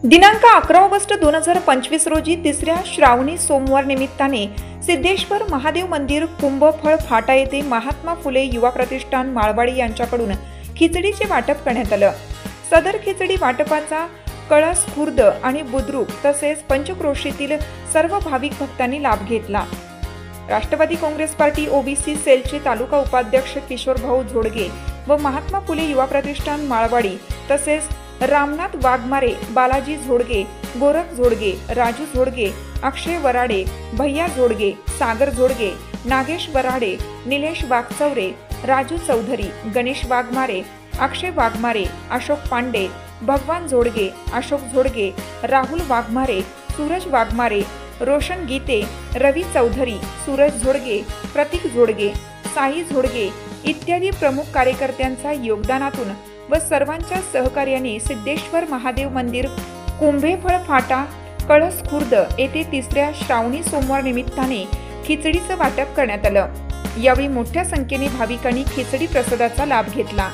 दिनांक 11 ऑगस्ट 2025 रोजी तिसऱ्या श्रावणी सोमवार निमित्ताने सिद्धेश्वर महादेव मंदिर कुंभफळ फाटा येथे महात्मा फुले युवा प्रतिष्ठान माळवाडी यांच्याकडून खिचडीचे वाटप करण्यात आलं। सदर खिचडी वाटपाचा कळस खुर्द आणि बुद्रुक तसेच पंचक्रोशीतील सर्व भाविक भक्तांनी लाभ घेतला। राष्ट्रवादी काँग्रेस पार्टी ओबीसी सेलचे तालुका उपाध्यक्ष किशोर भाऊ झोडगे व महात्मा फुले युवा प्रतिष्ठान माळवाडी तसेच रामनाथ वाघमारे, बालाजी झोडगे, गोरख झोडगे, राजू झोडगे, अक्षय वराडे, भैया झोडगे, सागर झोडगे, नागेश वराडे, निलेश वाघचौरे, राजू चौधरी, गणेश वाघमारे, अक्षय वाघमारे, अशोक पांडे, भगवान झोडगे, अशोक झोडगे, राहुल वाघमारे, सूरज वाघमारे, रोशन गीते, रवी चौधरी, सूरज झोडगे, प्रतीक झोडगे, साई झोडगे इत्यादी प्रमुख कार्यकर्त्यांच्या योगदानातून व सर्वांच्या सहकार्याने सिद्धेश्वर महादेव मंदिर कुंभेफळ फाटा कळस खुर्द येथे तिसऱ्या श्रावणी सोमवार निमित्ताने खिचडीचं वाटप करण्यात आलं। यावेळी मोठ्या संख्येने भाविकांनी खिचडी प्रसादाचा लाभ घेतला।